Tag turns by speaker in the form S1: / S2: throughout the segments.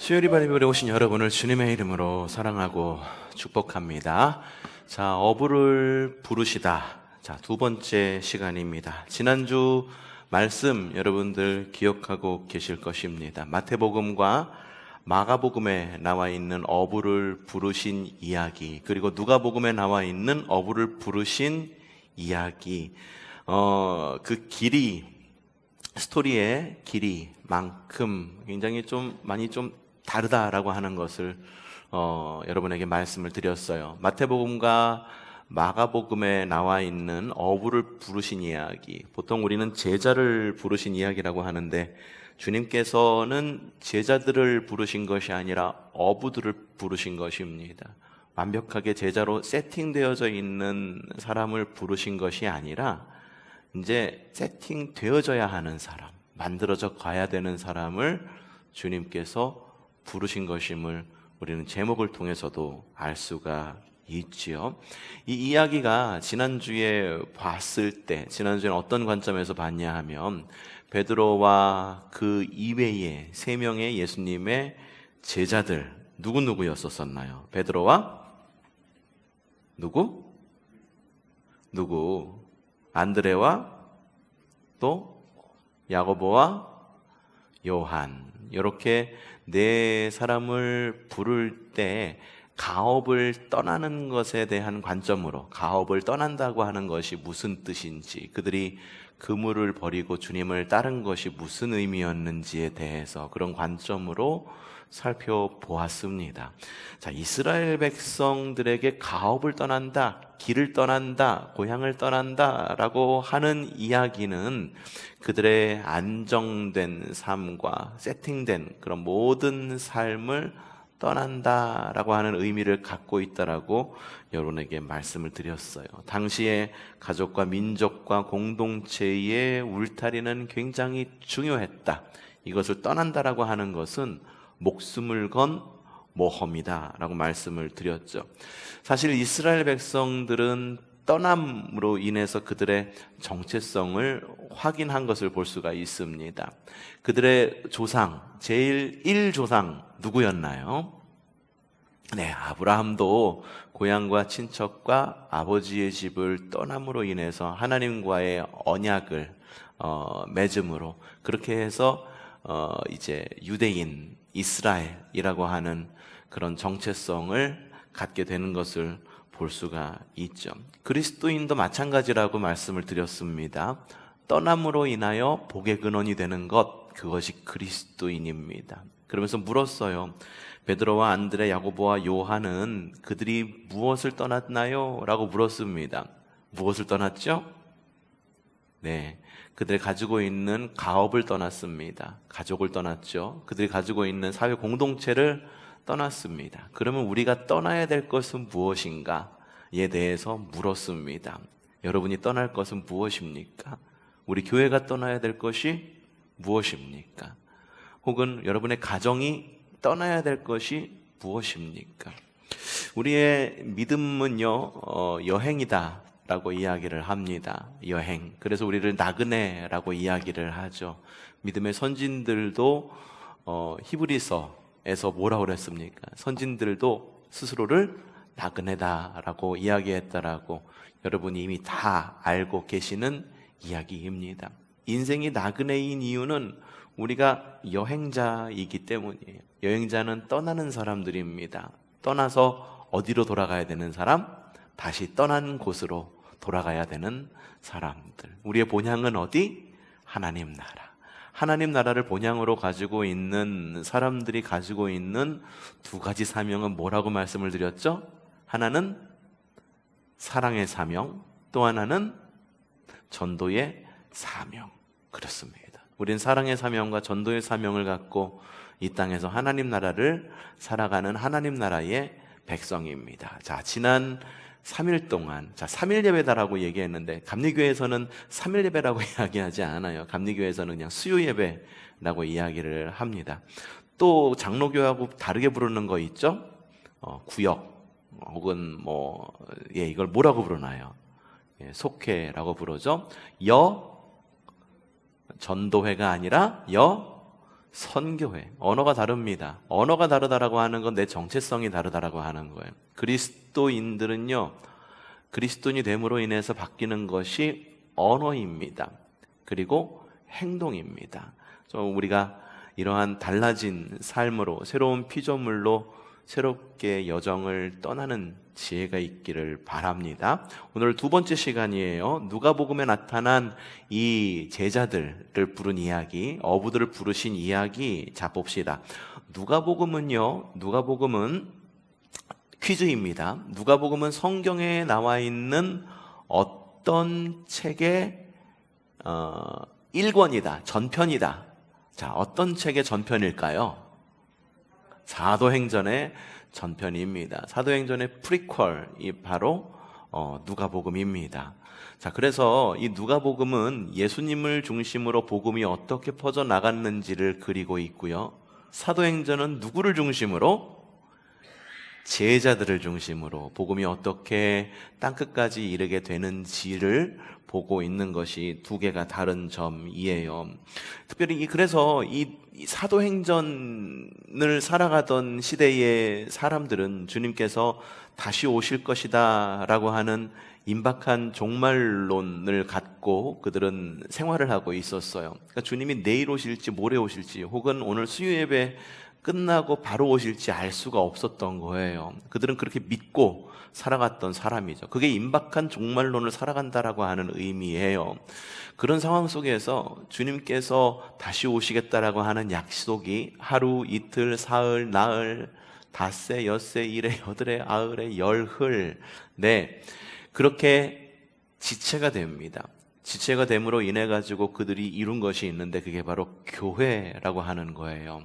S1: 수요일 예배에 오신 여러분을 주님의 이름으로 사랑하고 축복합니다. 자, 어부를 부르시다. 자, 두 번째 시간입니다. 지난주 말씀 여러분들 기억하고 계실 것입니다. 마태복음과 마가복음에 나와 있는 어부를 부르신 이야기, 그리고 누가복음에 나와 있는 어부를 부르신 이야기, 그 길이, 스토리의 길이만큼 굉장히 많이 다르다라고 하는 것을 여러분에게 말씀을 드렸어요. 마태복음과 마가복음에 나와 있는 어부를 부르신 이야기, 보통 우리는 제자를 부르신 이야기라고 하는데, 주님께서는 제자들을 부르신 것이 아니라 어부들을 부르신 것입니다. 완벽하게 제자로 세팅되어져 있는 사람을 부르신 것이 아니라 이제 세팅되어져야 하는 사람, 만들어져 가야 되는 사람을 주님께서 부르신 것임을 우리는 제목을 통해서도 알 수가 있지요. 이 이야기가 지난주에 봤을 때, 지난주에는 어떤 관점에서 봤냐 하면, 베드로와 그 이외에 세 명의 예수님의 제자들, 누구였었나요? 베드로와 누구? 안드레와 또 야고보와 요한, 이렇게 네 사람을 부를 때 가업을 떠나는 것에 대한 관점으로, 가업을 떠난다고 하는 것이 무슨 뜻인지, 그들이 그물을 버리고 주님을 따른 것이 무슨 의미였는지에 대해서 그런 관점으로 살펴보았습니다. 자, 이스라엘 백성들에게 가업을 떠난다, 길을 떠난다, 고향을 떠난다 라고 하는 이야기는 그들의 안정된 삶과 세팅된 그런 모든 삶을 떠난다라고 하는 의미를 갖고 있다라고 여러분에게 말씀을 드렸어요. 당시에 가족과 민족과 공동체의 울타리는 굉장히 중요했다. 이것을 떠난다라고 하는 것은 목숨을 건 모험이다 라고 말씀을 드렸죠. 사실 이스라엘 백성들은 떠남으로 인해서 그들의 정체성을 확인한 것을 볼 수가 있습니다. 그들의 조상, 제일 1조상 누구였나요? 네, 아브라함도 고향과 친척과 아버지의 집을 떠남으로 인해서 하나님과의 언약을 맺음으로, 그렇게 해서 이제 유대인, 이스라엘이라고 하는 그런 정체성을 갖게 되는 것을 볼 수가 있죠. 그리스도인도 마찬가지라고 말씀을 드렸습니다. 떠남으로 인하여 복의 근원이 되는 것, 그것이 그리스도인입니다. 그러면서 물었어요. 베드로와 안드레, 야고보와 요한은 그들이 무엇을 떠났나요? 라고 물었습니다. 무엇을 떠났죠? 네, 그들이 가지고 있는 가업을 떠났습니다. 가족을 떠났죠. 그들이 가지고 있는 사회 공동체를 떠났습니다. 그러면 우리가 떠나야 될 것은 무엇인가에 대해서 물었습니다. 여러분이 떠날 것은 무엇입니까? 우리 교회가 떠나야 될 것이 무엇입니까? 혹은 여러분의 가정이 떠나야 될 것이 무엇입니까? 우리의 믿음은요, 여행이다 라고 이야기를 합니다. 여행. 그래서 우리를 나그네라고 이야기를 하죠. 믿음의 선진들도 히브리서에서 뭐라고 그랬습니까? 선진들도 스스로를 나그네다라고 이야기했다라고 여러분이 이미 다 알고 계시는 이야기입니다. 인생이 나그네인 이유는 우리가 여행자이기 때문이에요. 여행자는 떠나는 사람들입니다. 떠나서 어디로 돌아가야 되는 사람? 다시 떠난 곳으로 돌아가야 되는 사람들. 우리의 본향은 어디? 하나님 나라. 하나님 나라를 본향으로 가지고 있는 사람들이 가지고 있는 두 가지 사명은 뭐라고 말씀을 드렸죠? 하나는 사랑의 사명, 또 하나는 전도의 사명. 그렇습니다. 우린 사랑의 사명과 전도의 사명을 갖고 이 땅에서 하나님 나라를 살아가는 하나님 나라의 백성입니다. 자, 지난 3일 동안, 3일 예배다라고 얘기했는데, 감리교회에서는 3일 예배라고 이야기하지 않아요. 감리교회에서는 그냥 수요 예배라고 이야기를 합니다. 또 장로교하고 다르게 부르는 거 있죠? 구역, 혹은 이걸 뭐라고 부르나요? 속회라고 부르죠. 전도회가 아니라 선교회. 언어가 다릅니다. 언어가 다르다라고 하는 건 내 정체성이 다르다라고 하는 거예요. 그리스도인들은요, 그리스도인이 됨으로 인해서 바뀌는 것이 언어입니다. 그리고 행동입니다. 우리가 이러한 달라진 삶으로, 새로운 피조물로 새롭게 여정을 떠나는 지혜가 있기를 바랍니다. 오늘 두 번째 시간이에요. 누가복음에 나타난 이 제자들을 부른 이야기, 어부들을 부르신 이야기 자 봅시다. 누가복음은 퀴즈입니다. 누가복음은 성경에 나와 있는 어떤 책의 1권이다, 전편이다. 자, 어떤 책의 전편일까요? 사도행전의 전편입니다. 사도행전의 프리퀄이 바로 누가복음입니다. 자, 그래서 이 누가복음은 예수님을 중심으로 복음이 어떻게 퍼져 나갔는지를 그리고 있고요. 사도행전은 누구를 중심으로? 제자들을 중심으로 복음이 어떻게 땅끝까지 이르게 되는지를 보고 있는 것이 두 개가 다른 점이에요. 특별히 그래서 이 사도행전을 살아가던 시대의 사람들은 주님께서 다시 오실 것이다 라고 하는 임박한 종말론을 갖고 그들은 생활을 하고 있었어요. 그러니까 주님이 내일 오실지 모레 오실지 혹은 오늘 수요예배 끝나고 바로 오실지 알 수가 없었던 거예요. 그들은 그렇게 믿고 살아갔던 사람이죠. 그게 임박한 종말론을 살아간다라고 하는 의미예요. 그런 상황 속에서 주님께서 다시 오시겠다라고 하는 약속이 하루, 이틀, 사흘, 나흘, 닷새, 엿새, 일에, 여덟에, 아흘에, 열흘, 네, 그렇게 지체가 됩니다. 지체가 됨으로 인해 가지고 그들이 이룬 것이 있는데 그게 바로 교회라고 하는 거예요.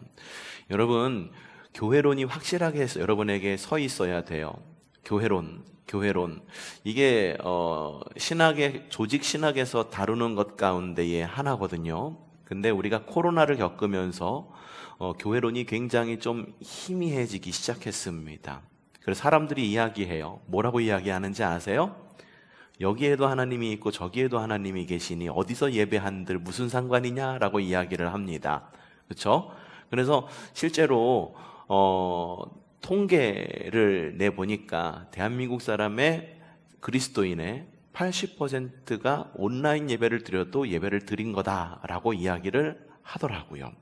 S1: 여러분, 교회론이 확실하게 해서 여러분에게 서 있어야 돼요. 교회론. 이게 신학의 조직 신학에서 다루는 것 가운데의 하나거든요. 근데 우리가 코로나를 겪으면서 교회론이 굉장히 좀 희미해지기 시작했습니다. 그래서 사람들이 이야기해요. 뭐라고 이야기하는지 아세요? 여기에도 하나님이 있고 저기에도 하나님이 계시니 어디서 예배한들 무슨 상관이냐라고 이야기를 합니다. 그렇죠? 그래서 실제로 통계를 내보니까 대한민국 사람의 그리스도인의 80%가 온라인 예배를 드려도 예배를 드린 거다라고 이야기를 하더라고요.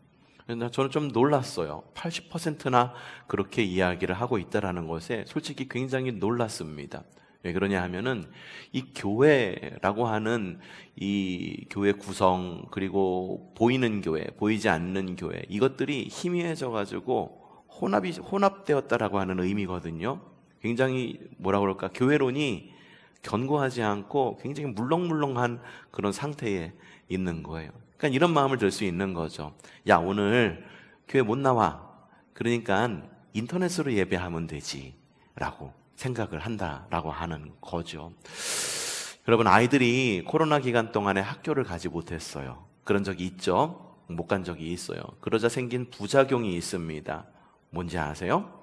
S1: 저는 좀 놀랐어요. 80%나 그렇게 이야기를 하고 있다는 것에 솔직히 굉장히 놀랐습니다. 왜 그러냐 하면은 이 교회라고 하는 이 교회 구성, 그리고 보이는 교회, 보이지 않는 교회, 이것들이 희미해져 가지고 혼합되었다라고 하는 의미거든요. 굉장히 뭐라 그럴까, 교회론이 견고하지 않고 굉장히 물렁물렁한 그런 상태에 있는 거예요. 그러니까 이런 마음을 들 수 있는 거죠. 야, 오늘 교회 못 나와. 그러니까 인터넷으로 예배하면 되지 라고 생각을 한다라고 하는 거죠. 여러분, 아이들이 코로나 기간 동안에 학교를 가지 못했어요. 그런 적이 있죠? 못 간 적이 있어요. 그러자 생긴 부작용이 있습니다. 뭔지 아세요?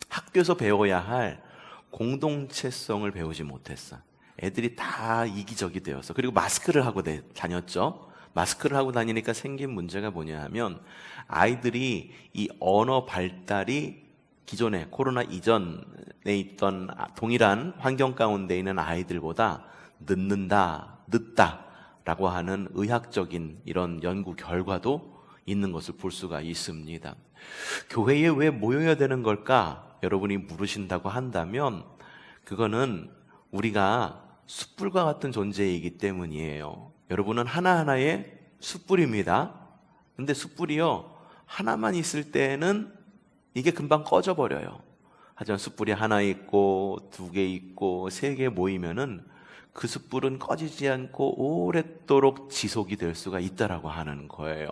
S1: 학교에서 배워야 할 공동체성을 배우지 못했어. 애들이 다 이기적이 되었어. 그리고 마스크를 하고 다녔죠. 마스크를 하고 다니니까 생긴 문제가 뭐냐 하면 아이들이 이 언어 발달이 기존에 코로나 이전에 있던 동일한 환경 가운데 있는 아이들보다 늦다라고 하는 의학적인 이런 연구 결과도 있는 것을 볼 수가 있습니다. 교회에 왜 모여야 되는 걸까? 여러분이 물으신다고 한다면 그거는 우리가 숯불과 같은 존재이기 때문이에요. 여러분은 하나하나의 숯불입니다. 근데 숯불이요, 하나만 있을 때는 이게 금방 꺼져버려요. 하지만 숯불이 하나 있고 두 개 있고 세 개 모이면은 그 숯불은 꺼지지 않고 오랫도록 지속이 될 수가 있다라고 하는 거예요.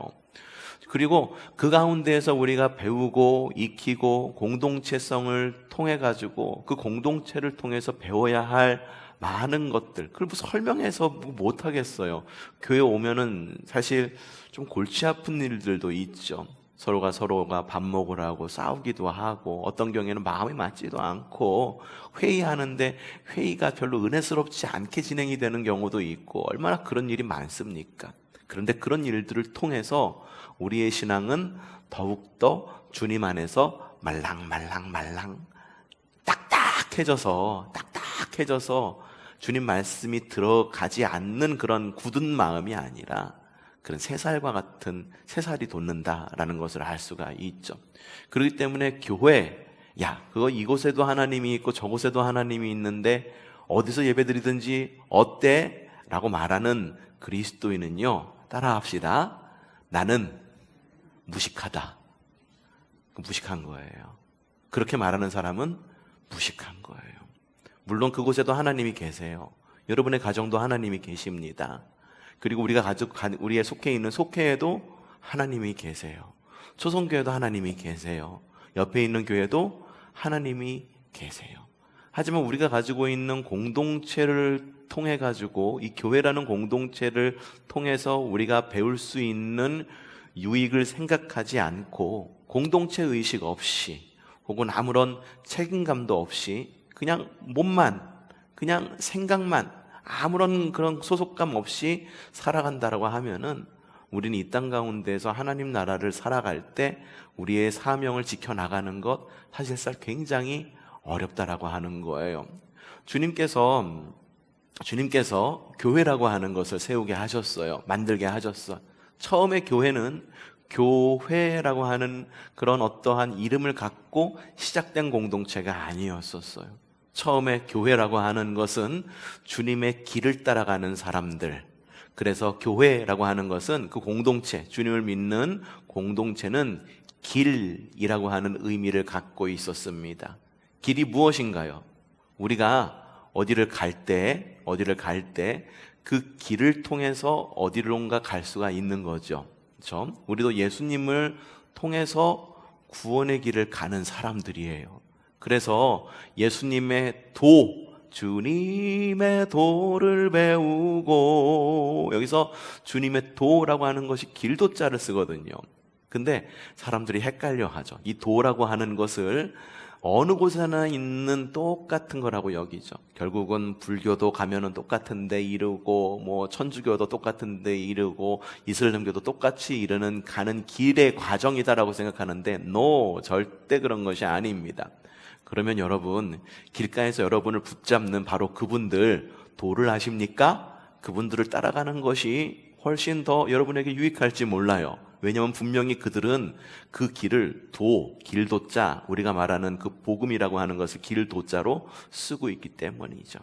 S1: 그리고 그 가운데에서 우리가 배우고 익히고 공동체성을 통해 가지고 그 공동체를 통해서 배워야 할 많은 것들, 그걸 뭐 설명해서 못 하겠어요. 교회 오면은 사실 좀 골치 아픈 일들도 있죠. 서로가 밥 먹으라고 싸우기도 하고, 어떤 경우에는 마음이 맞지도 않고 회의하는데 회의가 별로 은혜스럽지 않게 진행이 되는 경우도 있고, 얼마나 그런 일이 많습니까? 그런데 그런 일들을 통해서 우리의 신앙은 더욱더 주님 안에서 말랑말랑 딱딱해져서 주님 말씀이 들어가지 않는 그런 굳은 마음이 아니라 그런 새살과 같은 새살이 돋는다라는 것을 알 수가 있죠. 그렇기 때문에 교회, 그거 이곳에도 하나님이 있고 저곳에도 하나님이 있는데 어디서 예배드리든지 어때? 라고 말하는 그리스도인은요, 따라합시다. 나는 무식하다. 무식한 거예요. 그렇게 말하는 사람은 무식한 거예요. 물론 그곳에도 하나님이 계세요. 여러분의 가정도 하나님이 계십니다. 그리고 우리의 속해 있는 속회에도 하나님이 계세요. 초성교회도 하나님이 계세요. 옆에 있는 교회도 하나님이 계세요. 하지만 우리가 가지고 있는 공동체를 통해 가지고 이 교회라는 공동체를 통해서 우리가 배울 수 있는 유익을 생각하지 않고 공동체 의식 없이 혹은 아무런 책임감도 없이 그냥 몸만, 그냥 생각만, 아무런 그런 소속감 없이 살아간다라고 하면은 우리는 이 땅 가운데서 하나님 나라를 살아갈 때 우리의 사명을 지켜나가는 것 사실상 굉장히 어렵다라고 하는 거예요. 주님께서 교회라고 하는 것을 세우게 하셨어요. 만들게 하셨어. 처음에 교회는 교회라고 하는 그런 어떠한 이름을 갖고 시작된 공동체가 아니었었어요. 처음에 교회라고 하는 것은 주님의 길을 따라가는 사람들. 그래서 교회라고 하는 것은 그 공동체, 주님을 믿는 공동체는 길이라고 하는 의미를 갖고 있었습니다. 길이 무엇인가요? 우리가 어디를 갈 때 그 길을 통해서 어디론가 갈 수가 있는 거죠. 그렇죠? 우리도 예수님을 통해서 구원의 길을 가는 사람들이에요. 그래서 예수님의 주님의 도를 배우고, 여기서 주님의 도라고 하는 것이 길도자를 쓰거든요. 근데 사람들이 헷갈려 하죠. 이 도라고 하는 것을 어느 곳에나 있는 똑같은 거라고 여기죠. 결국은 불교도 가면은 똑같은 데 이르고, 뭐 천주교도 똑같은 데 이르고, 이슬람교도 똑같이 이르는 가는 길의 과정이다라고 생각하는데 no, 절대 그런 것이 아닙니다. 그러면 여러분, 길가에서 여러분을 붙잡는 바로 그분들 도를 아십니까? 그분들을 따라가는 것이 훨씬 더 여러분에게 유익할지 몰라요. 왜냐하면 분명히 그들은 그 길을 길도자, 우리가 말하는 그 복음이라고 하는 것을 길도자로 쓰고 있기 때문이죠.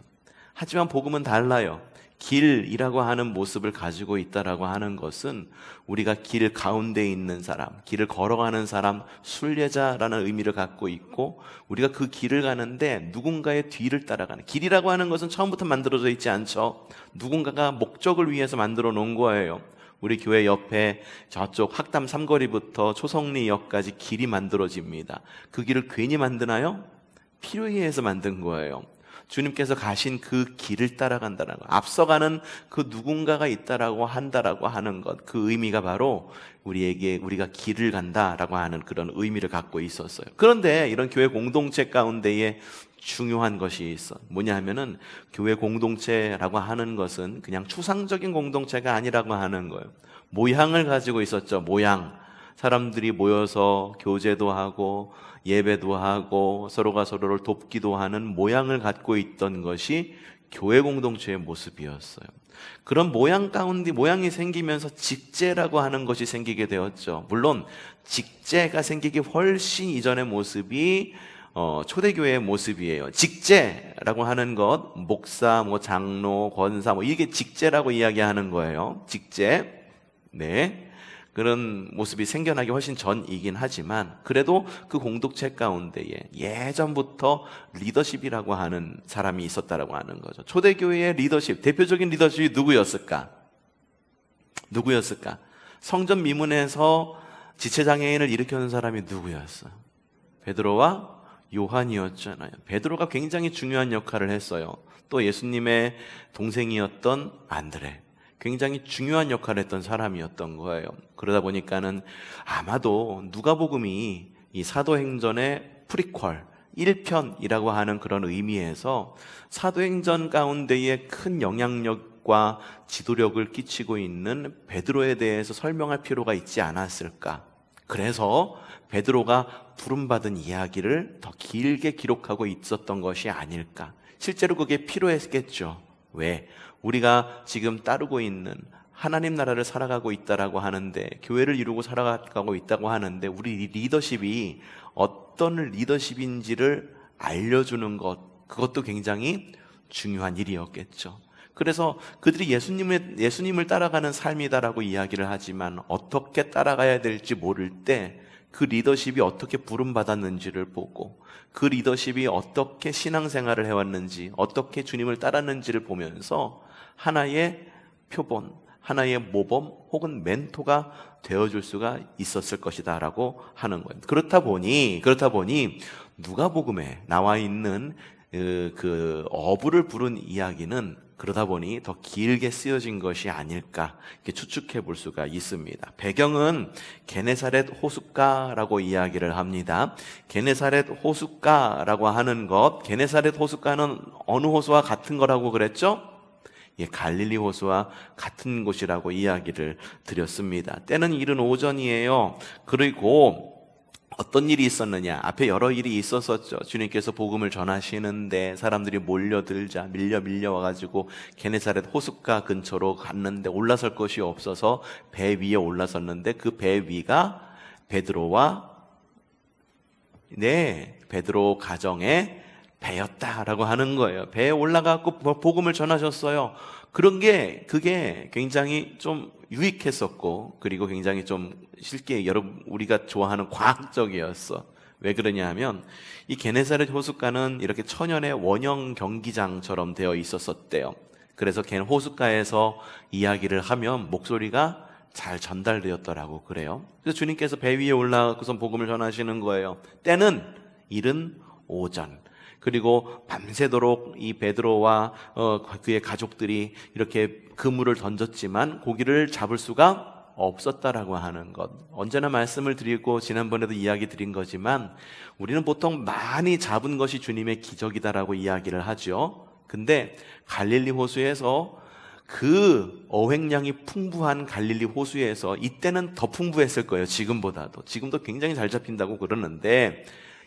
S1: 하지만 복음은 달라요. 길이라고 하는 모습을 가지고 있다라고 하는 것은 우리가 길 가운데 있는 사람, 길을 걸어가는 사람, 순례자라는 의미를 갖고 있고, 우리가 그 길을 가는데 누군가의 뒤를 따라가는, 길이라고 하는 것은 처음부터 만들어져 있지 않죠. 누군가가 목적을 위해서 만들어 놓은 거예요. 우리 교회 옆에 저쪽 학담 삼거리부터 초성리역까지 길이 만들어집니다. 그 길을 괜히 만드나요? 필요에 의해서 만든 거예요. 주님께서 가신 그 길을 따라간다는 것, 앞서가는 그 누군가가 있다라고 한다라고 하는 것, 그 의미가 바로 우리가 길을 간다라고 하는 그런 의미를 갖고 있었어요. 그런데 이런 교회 공동체 가운데에 중요한 것이 있어. 뭐냐 하면은 교회 공동체라고 하는 것은 그냥 추상적인 공동체가 아니라고 하는 거예요. 모양을 가지고 있었죠. 모양. 사람들이 모여서 교제도 하고 예배도 하고 서로가 서로를 돕기도 하는 모양을 갖고 있던 것이 교회 공동체의 모습이었어요. 그런 모양 가운데 모양이 생기면서 직제라고 하는 것이 생기게 되었죠. 물론 직제가 생기기 훨씬 이전의 모습이 초대교회의 모습이에요. 직제라고 하는 것, 목사, 장로, 권사, 이게 직제라고 이야기하는 거예요. 직제. 네. 그런 모습이 생겨나기 훨씬 전이긴 하지만 그래도 그 공동체 가운데에 예전부터 리더십이라고 하는 사람이 있었다라고 하는 거죠. 초대교회의 리더십, 대표적인 리더십이 누구였을까? 성전 미문에서 지체장애인을 일으켜는 사람이 누구였어요? 베드로와 요한이었잖아요. 베드로가 굉장히 중요한 역할을 했어요. 또 예수님의 동생이었던 안드레, 굉장히 중요한 역할을 했던 사람이었던 거예요. 그러다 보니까는 아마도 누가복음이 이 사도행전의 프리퀄 1편이라고 하는 그런 의미에서 사도행전 가운데에 큰 영향력 능력과 지도력을 끼치고 있는 베드로에 대해서 설명할 필요가 있지 않았을까? 그래서 베드로가 부름받은 이야기를 더 길게 기록하고 있었던 것이 아닐까? 실제로 그게 필요했겠죠. 왜? 우리가 지금 따르고 있는 하나님 나라를 살아가고 있다라고 하는데, 교회를 이루고 살아가고 있다고 하는데, 우리 리더십이 어떤 리더십인지를 알려주는 것, 그것도 굉장히 중요한 일이었겠죠. 그래서 그들이 예수님을 따라가는 삶이다라고 이야기를 하지만, 어떻게 따라가야 될지 모를 때 그 리더십이 어떻게 부름받았는지를 보고, 그 리더십이 어떻게 신앙생활을 해왔는지, 어떻게 주님을 따랐는지를 보면서 하나의 표본, 하나의 모범 혹은 멘토가 되어줄 수가 있었을 것이다 라고 하는 거예요. 그렇다 보니 누가복음에 나와 있는 그 어부를 부른 이야기는 그러다 보니 더 길게 쓰여진 것이 아닐까, 이렇게 추측해 볼 수가 있습니다. 배경은 게네사렛 호숫가라고 이야기를 합니다. 게네사렛 호숫가라고 하는 것, 게네사렛 호숫가는 어느 호수와 같은 거라고 그랬죠? 예, 갈릴리 호수와 같은 곳이라고 이야기를 드렸습니다. 때는 이른 오전이에요. 그리고 어떤 일이 있었느냐? 앞에 여러 일이 있었었죠. 주님께서 복음을 전하시는데 사람들이 몰려들자 밀려 와가지고 게네사렛 호숫가 근처로 갔는데 올라설 곳이 없어서 배 위에 올라섰는데, 그 배 위가 베드로 가정의 배였다라고 하는 거예요. 배에 올라가고 복음을 전하셨어요. 그게 굉장히 좀 유익했었고, 그리고 굉장히 좀 쉽게 우리가 좋아하는 과학적이었어. 왜 그러냐 하면, 이 게네사렛 호숫가는 이렇게 천연의 원형 경기장처럼 되어 있었대요. 그래서 호숫가에서 이야기를 하면 목소리가 잘 전달되었더라고 그래요. 그래서 주님께서 배 위에 올라가서 복음을 전하시는 거예요. 때는 이른 오전. 그리고 밤새도록 이 베드로와 그의 가족들이 이렇게 그물을 던졌지만 고기를 잡을 수가 없었다라고 하는 것. 언제나 말씀을 드리고 지난번에도 이야기 드린 거지만, 우리는 보통 많이 잡은 것이 주님의 기적이다라고 이야기를 하죠. 근데 갈릴리 호수에서, 그 어획량이 풍부한 갈릴리 호수에서, 이때는 더 풍부했을 거예요. 지금도 굉장히 잘 잡힌다고 그러는데,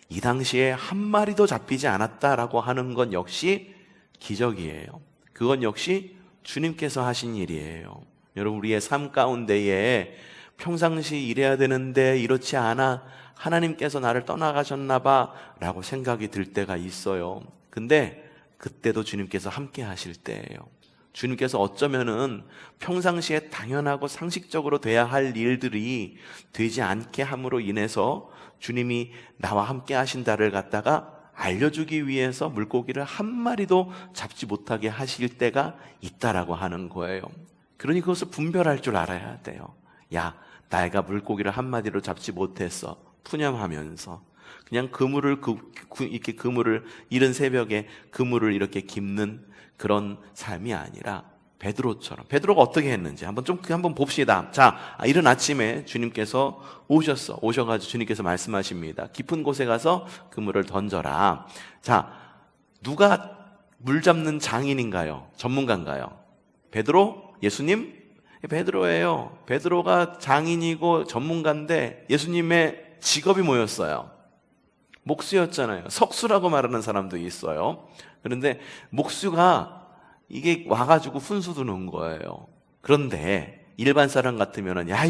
S1: 이 당시에 한 마리도 잡히지 않았다라고 하는 건 역시 기적이에요. 그건 역시 주님께서 하신 일이에요. 여러분, 우리의 삶 가운데에 평상시 이래야 되는데 이렇지 않아, 하나님께서 나를 떠나가셨나 봐 라고 생각이 들 때가 있어요. 근데 그때도 주님께서 함께 하실 때예요. 주님께서 어쩌면은 평상시에 당연하고 상식적으로 돼야 할 일들이 되지 않게 함으로 인해서 주님이 나와 함께 하신다를 갖다가 알려주기 위해서 물고기를 한 마리도 잡지 못하게 하실 때가 있다라고 하는 거예요. 그러니 그것을 분별할 줄 알아야 돼요. 야, 내가 물고기를 한 마리로 잡지 못했어. 푸념하면서 그냥 이른 새벽에 그물을 이렇게 깁는 그런 삶이 아니라, 베드로처럼, 베드로가 어떻게 했는지 한번 봅시다. 자, 이른 아침에 주님께서 오셔가지고 주님께서 말씀하십니다. 깊은 곳에 가서 그물을 던져라. 자, 누가 물 잡는 장인인가요? 전문가인가요? 베드로? 예수님? 베드로예요. 베드로가 장인이고 전문가인데 예수님의 직업이 뭐였어요? 목수였잖아요. 석수라고 말하는 사람도 있어요. 그런데 목수가 이게 와가지고 훈수 두는 거예요. 그런데 일반 사람 같으면은, 야,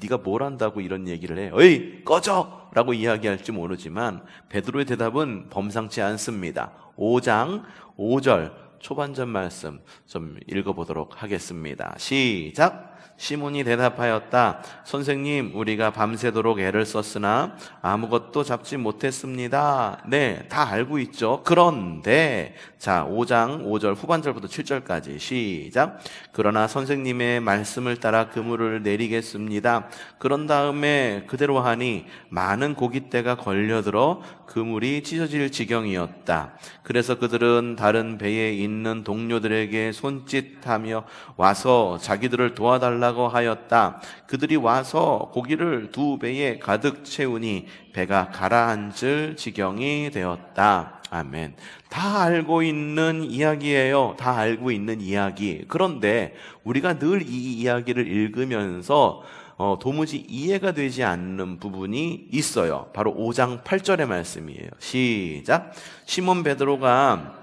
S1: 네가 뭘 한다고 이런 얘기를 해? 어이, 꺼져! 라고 이야기할지 모르지만, 베드로의 대답은 범상치 않습니다. 5장 5절 초반전 말씀 좀 읽어보도록 하겠습니다. 시작! 시몬이 대답하였다. 선생님, 우리가 밤새도록 애를 썼으나 아무것도 잡지 못했습니다. 네, 다 알고 있죠. 그런데 자, 5장 5절 후반절부터 7절까지 시작. 그러나 선생님의 말씀을 따라 그물을 내리겠습니다. 그런 다음에 그대로 하니 많은 고깃대가 걸려들어 그물이 찢어질 지경이었다. 그래서 그들은 다른 배에 있는 동료들에게 손짓하며 와서 자기들을 도와달라고 하였다. 그들이 와서 고기를 2배에 가득 채우니 배가 가라앉을 지경이 되었다. 아멘. 다 알고 있는 이야기예요. 다 알고 있는 이야기. 그런데 우리가 늘 이 이야기를 읽으면서 도무지 이해가 되지 않는 부분이 있어요. 바로 5장 8절의 말씀이에요. 시작. 시몬 베드로가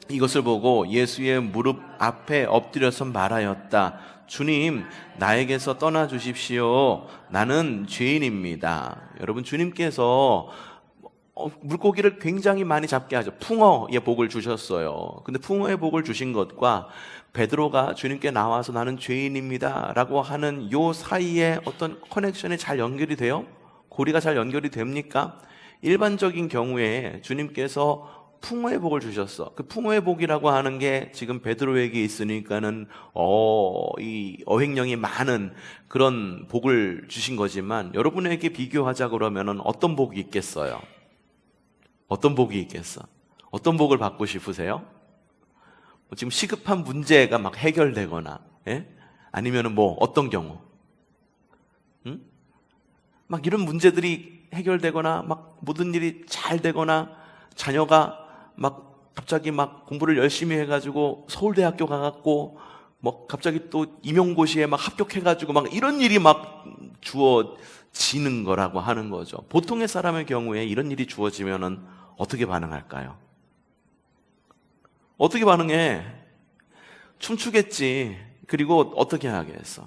S1: 이것을 보고 예수의 무릎 앞에 엎드려서 말하였다. 주님, 나에게서 떠나 주십시오. 나는 죄인입니다. 여러분, 주님께서 물고기를 굉장히 많이 잡게 하죠. 풍어의 복을 주셨어요. 근데 풍어의 복을 주신 것과 베드로가 주님께 나와서 나는 죄인입니다 라고 하는 요 사이에 어떤 커넥션이 잘 연결이 돼요? 고리가 잘 연결이 됩니까? 일반적인 경우에 주님께서 풍어의 복을 주셨어. 그 풍어의 복이라고 하는 게 지금 베드로에게 있으니까는 이 어획량이 많은 그런 복을 주신 거지만, 여러분에게 비교하자 그러면은 어떤 복이 있겠어요? 어떤 복이 있겠어? 어떤 복을 받고 싶으세요? 지금 시급한 문제가 막 해결되거나, 예? 아니면은 뭐 어떤 경우? 막 이런 문제들이 해결되거나, 막 모든 일이 잘 되거나, 자녀가 막 갑자기 막 공부를 열심히 해가지고 서울대학교 가갖고 뭐 갑자기 또 임용고시에 막 합격해가지고 막 이런 일이 막 주어지는 거라고 하는 거죠. 보통의 사람의 경우에 이런 일이 주어지면은 어떻게 반응할까요? 어떻게 반응해? 춤추겠지. 그리고 어떻게 하겠어?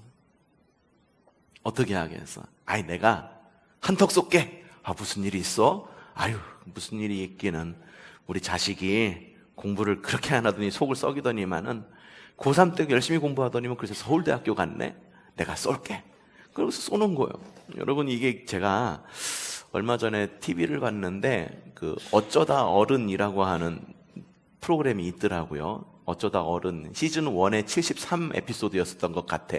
S1: 어떻게 하겠어? 아이, 내가 한턱 쏠게. 아, 무슨 일이 있어? 아유, 무슨 일이 있기는. 우리 자식이 공부를 그렇게 안 하더니 속을 썩이더니만은 고3 때 열심히 공부하더니만 그래서 서울대학교 갔네. 내가 쏠게. 그러고서 쏘는 거예요. 여러분, 이게 제가 얼마 전에 TV를 봤는데 그 어쩌다 어른이라고 하는 프로그램이 있더라고요. 어쩌다 어른 시즌 1의 73 에피소드였었던 것 같아.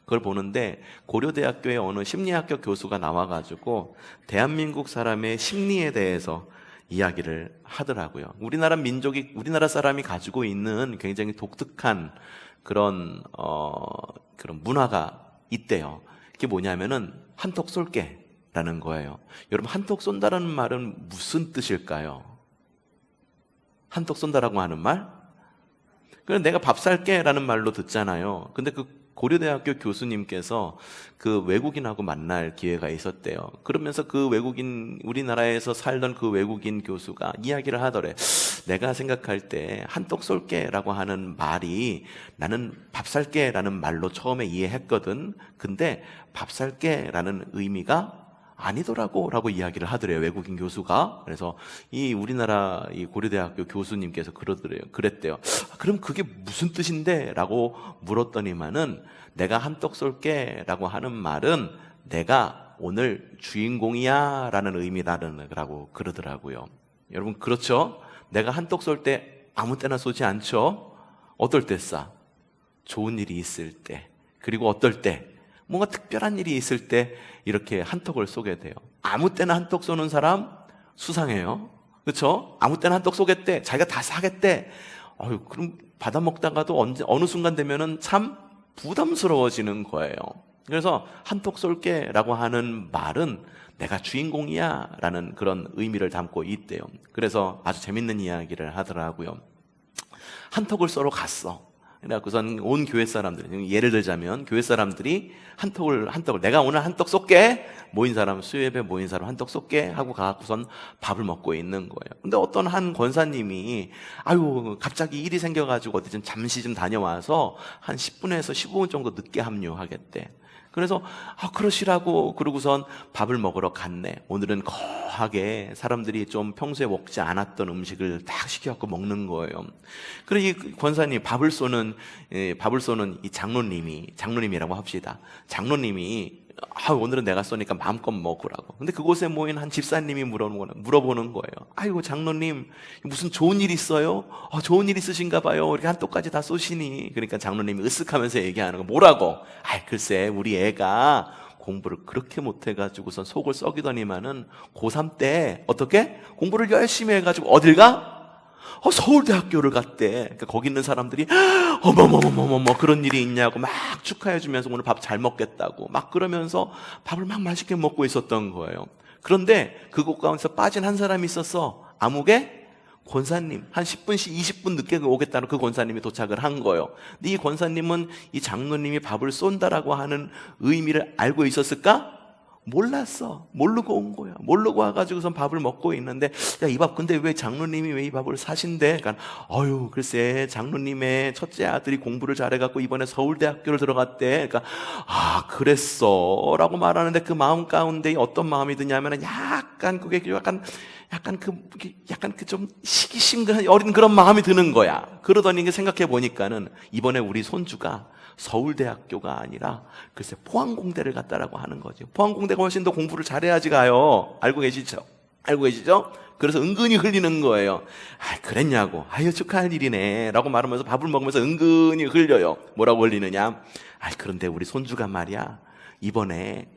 S1: 그걸 보는데 고려대학교의 어느 심리학교 교수가 나와가지고 대한민국 사람의 심리에 대해서 이야기를 하더라고요. 우리나라 사람이 가지고 있는 굉장히 독특한 그런 문화가 있대요. 그게 뭐냐면은 한턱 쏠게라는 거예요. 여러분, 한턱 쏜다라는 말은 무슨 뜻일까요? 한턱 쏜다라고 하는 말? 그럼 내가 밥 살게라는 말로 듣잖아요. 근데 그 고려대학교 교수님께서 그 외국인하고 만날 기회가 있었대요. 그러면서 그 우리나라에서 살던 그 외국인 교수가 이야기를 하더래. 내가 생각할 때 한턱 쏠게라고 하는 말이 나는 밥 살게라는 말로 처음에 이해했거든. 근데 밥 살게라는 의미가 아니더라고 라고 이야기를 하더래요, 외국인 교수가. 그래서 우리나라 고려대학교 교수님께서 그랬대요. 그럼 그게 무슨 뜻인데? 라고 물었더니만은 내가 한턱 쏠게 라고 하는 말은 내가 오늘 주인공이야 라는 의미라고 그러더라고요. 여러분, 그렇죠? 내가 한턱 쏠 때 아무 때나 쏘지 않죠? 어떨 때 쏴? 좋은 일이 있을 때. 그리고 어떨 때? 뭔가 특별한 일이 있을 때 이렇게 한턱을 쏘게 돼요. 아무 때나 한턱 쏘는 사람 수상해요. 그렇죠? 아무 때나 한턱 쏘겠대. 자기가 다 사겠대. 그럼 받아먹다가도 어느 순간 되면은 참 부담스러워지는 거예요. 그래서 한턱 쏠게라고 하는 말은 내가 주인공이야 라는 그런 의미를 담고 있대요. 그래서 아주 재밌는 이야기를 하더라고요. 한턱을 쏘러 갔어. 그래갖고선 온 교회 사람들이, 예를 들자면 교회 사람들이 한턱을 내가 오늘 한턱 쏠게, 수요예배 모인 사람 한턱 쏠게 하고 가갖고선 밥을 먹고 있는 거예요. 근데 어떤 한 권사님이 갑자기 일이 생겨가지고 어디 좀 잠시 좀 다녀와서 한 10분에서 15분 정도 늦게 합류하겠대. 그래서 그러시라고 그러고선 밥을 먹으러 갔네. 오늘은 거하게 사람들이 좀 평소에 먹지 않았던 음식을 딱 시켜갖고 먹는 거예요. 그래서 이 권사님, 밥을 쏘는 이 장로님이라고 합시다. 장로님이 오늘은 내가 쏘니까 마음껏 먹으라고. 근데 그곳에 모인 한 집사님이 물어보는 거예요. 아이고, 장로님, 무슨 좋은 일 있어요? 좋은 일 있으신가 봐요. 이렇게 한턱까지 다 쏘시니. 그러니까 장로님이 으쓱하면서 얘기하는 거 뭐라고? 글쎄, 우리 애가 공부를 그렇게 못해가지고선 속을 썩이더니만은 고3 때 어떻게? 공부를 열심히 해가지고 어딜 가? 서울대학교를 갔대. 그러니까 거기 있는 사람들이 어머머머머머 그런 일이 있냐고 막 축하해주면서 오늘 밥 잘 먹겠다고 막 그러면서 밥을 막 맛있게 먹고 있었던 거예요. 그런데 그곳 가운데서 빠진 한 사람이 있었어. 아무개 권사님, 한 10분씩 20분 늦게 오겠다는 그 권사님이 도착을 한 거예요. 근데 이 권사님은 이 장로님이 밥을 쏜다라고 하는 의미를 알고 있었을까? 몰랐어. 모르고 온 거야. 모르고 와가지고선 밥을 먹고 있는데, 야, 이 밥 근데 왜 장로님이 왜 이 밥을 사신대? 그러니까 글쎄 장로님의 첫째 아들이 공부를 잘해갖고 이번에 서울대학교를 들어갔대. 그러니까 그랬어 라고 말하는데, 그 마음 가운데 어떤 마음이 드냐면은 약간 그 좀 시기심 어린 그런 마음이 드는 거야. 그러더니 생각해 보니까는 이번에 우리 손주가 서울대학교가 아니라 글쎄 포항공대를 갔다라고 하는 거죠. 포항공대가 훨씬 더 공부를 잘해야지 가요. 알고 계시죠? 그래서 은근히 흘리는 거예요. 그랬냐고. 축하할 일이네 라고 말하면서 밥을 먹으면서 은근히 흘려요. 뭐라고 흘리느냐? 그런데 우리 손주가 말이야, 이번에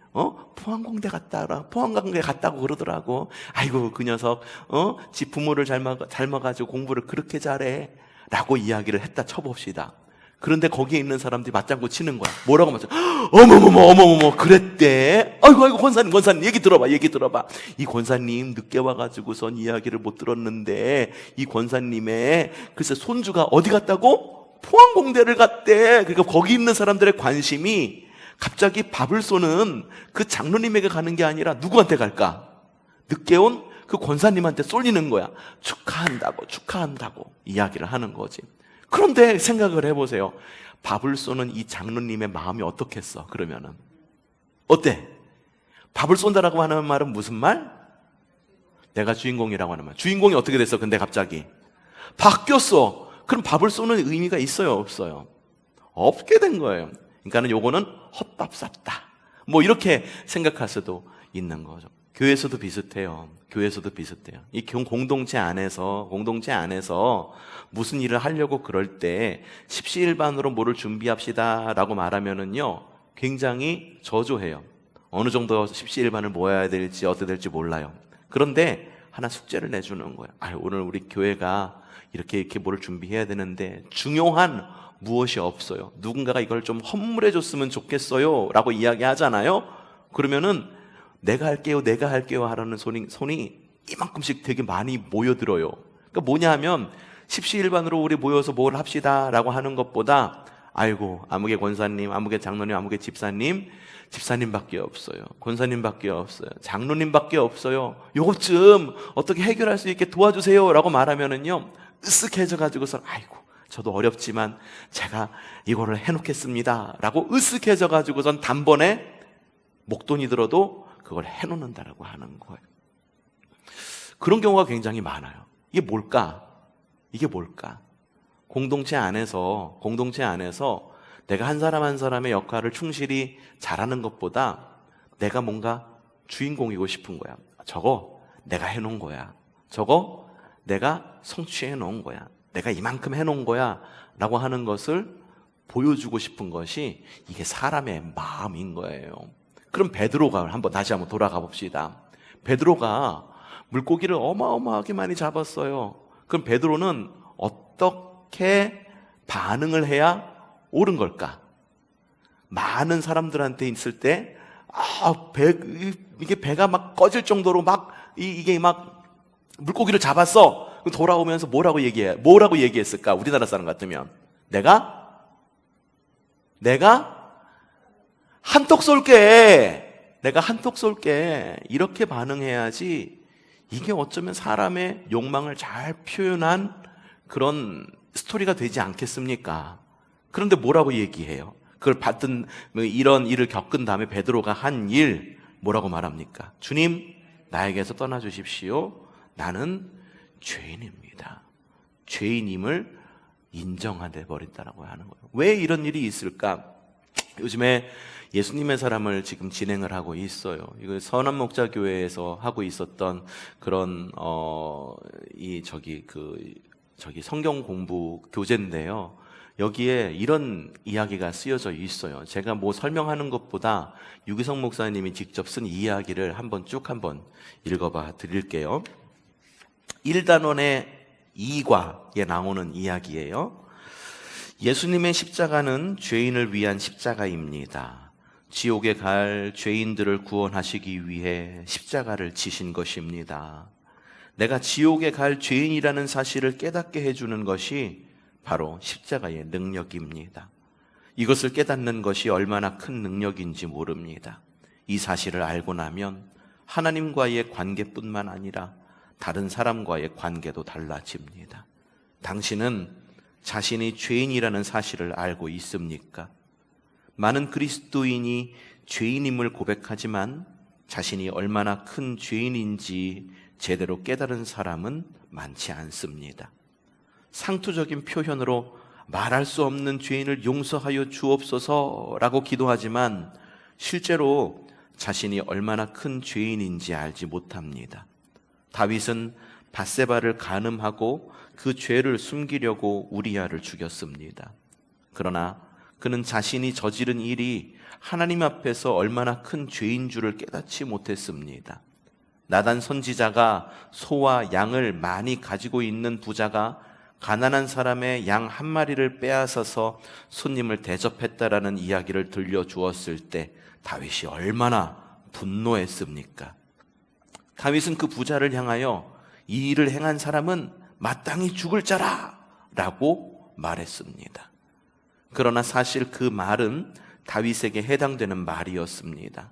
S1: 포항공대 갔다고 그러더라고. 아이고, 그 녀석 지 부모를 닮아가지고 공부를 그렇게 잘해 라고 이야기를 했다 쳐봅시다. 그런데 거기에 있는 사람들이 맞장구 치는 거야. 뭐라고 맞장구? 어머머머 그랬대. 아이고 권사님 얘기 들어봐. 이 권사님 늦게 와가지고선 이야기를 못 들었는데, 이 권사님의 글쎄 손주가 어디 갔다고? 포항공대를 갔대. 그러니까 거기 있는 사람들의 관심이 갑자기 밥을 쏘는 그 장로님에게 가는 게 아니라 누구한테 갈까? 늦게 온 그 권사님한테 쏠리는 거야. 축하한다고 이야기를 하는 거지. 그런데 생각을 해보세요. 밥을 쏘는 이 장로님의 마음이 어떻겠어? 그러면은 어때? 밥을 쏜다라고 하는 말은 무슨 말? 내가 주인공이라고 하는 말. 주인공이 어떻게 됐어? 근데 갑자기 바뀌었어. 그럼 밥을 쏘는 의미가 있어요? 없어요? 없게 된 거예요. 그러니까는 요거는 헛밥 쌌다, 뭐 이렇게 생각할 수도 있는 거죠. 교회에서도 비슷해요. 이 공동체 안에서 무슨 일을 하려고 그럴 때 십시일반으로 뭐를 준비합시다 라고 말하면은요, 굉장히 저조해요. 어느 정도 십시일반을 모아야 될지 어떻게 될지 몰라요. 그런데 하나 숙제를 내주는 거예요. 오늘 우리 교회가 이렇게 뭐를 준비해야 되는데 중요한 무엇이 없어요. 누군가가 이걸 좀 헌물해 줬으면 좋겠어요 라고 이야기하잖아요. 그러면은 내가 할게요 하라는 손이 이만큼씩 되게 많이 모여들어요. 그러니까 뭐냐 하면 십시일반으로 우리 모여서 뭘 합시다 라고 하는 것보다, 아무개 권사님, 아무개 장로님, 아무개 집사님밖에 없어요. 권사님밖에 없어요. 장로님밖에 없어요. 요것 좀 어떻게 해결할 수 있게 도와주세요 라고 말하면은요, 으쓱해져 가지고서 저도 어렵지만 제가 이거를 해놓겠습니다 라고 으쓱해져 가지고선 단번에 목돈이 들어도 그걸 해놓는다라고 하는 거예요. 그런 경우가 굉장히 많아요. 이게 뭘까? 공동체 안에서 내가 한 사람 한 사람의 역할을 충실히 잘하는 것보다 내가 뭔가 주인공이고 싶은 거야. 저거 내가 해놓은 거야. 저거 내가 성취해 놓은 거야. 내가 이만큼 해놓은 거야 라고 하는 것을 보여주고 싶은 것이 이게 사람의 마음인 거예요. 그럼 베드로가 다시 한번 돌아가 봅시다. 베드로가 물고기를 어마어마하게 많이 잡았어요. 그럼 베드로는 어떻게 반응을 해야 옳은 걸까? 많은 사람들한테 있을 때 이게 배가 막 꺼질 정도로 이게 물고기를 잡았어. 돌아오면서 뭐라고 얘기했을까? 우리나라 사람 같으면 내가 한턱 쏠게. 이렇게 반응해야지. 이게 어쩌면 사람의 욕망을 잘 표현한 그런 스토리가 되지 않겠습니까? 그런데 뭐라고 얘기해요? 그걸 받은 이런 일을 겪은 다음에 베드로가 한 일 뭐라고 말합니까? 주님, 나에게서 떠나 주십시오. 나는 죄인입니다. 죄인임을 인정하게 버린다라고 하는 거예요. 왜 이런 일이 있을까? 요즘에 예수님의 사람을 지금 진행을 하고 있어요. 이거 선한목자교회에서 하고 있었던 그런 성경 공부 교재인데요. 여기에 이런 이야기가 쓰여져 있어요. 제가 뭐 설명하는 것보다 유기성 목사님이 직접 쓴 이야기를 한번 읽어봐 드릴게요. 1단원의 2과에 나오는 이야기예요. 예수님의 십자가는 죄인을 위한 십자가입니다. 지옥에 갈 죄인들을 구원하시기 위해 십자가를 지신 것입니다. 내가 지옥에 갈 죄인이라는 사실을 깨닫게 해주는 것이 바로 십자가의 능력입니다. 이것을 깨닫는 것이 얼마나 큰 능력인지 모릅니다. 이 사실을 알고 나면 하나님과의 관계뿐만 아니라 다른 사람과의 관계도 달라집니다. 당신은 자신이 죄인이라는 사실을 알고 있습니까? 많은 그리스도인이 죄인임을 고백하지만 자신이 얼마나 큰 죄인인지 제대로 깨달은 사람은 많지 않습니다. 상투적인 표현으로 말할 수 없는 죄인을 용서하여 주옵소서라고 기도하지만 실제로 자신이 얼마나 큰 죄인인지 알지 못합니다. 다윗은 밧세바를 간음하고 그 죄를 숨기려고 우리아를 죽였습니다. 그러나 그는 자신이 저지른 일이 하나님 앞에서 얼마나 큰 죄인 줄을 깨닫지 못했습니다. 나단 선지자가 소와 양을 많이 가지고 있는 부자가 가난한 사람의 양 한 마리를 빼앗아서 손님을 대접했다라는 이야기를 들려주었을 때 다윗이 얼마나 분노했습니까? 다윗은 그 부자를 향하여 이 일을 행한 사람은 마땅히 죽을 자라 라고 말했습니다. 그러나 사실 그 말은 다윗에게 해당되는 말이었습니다.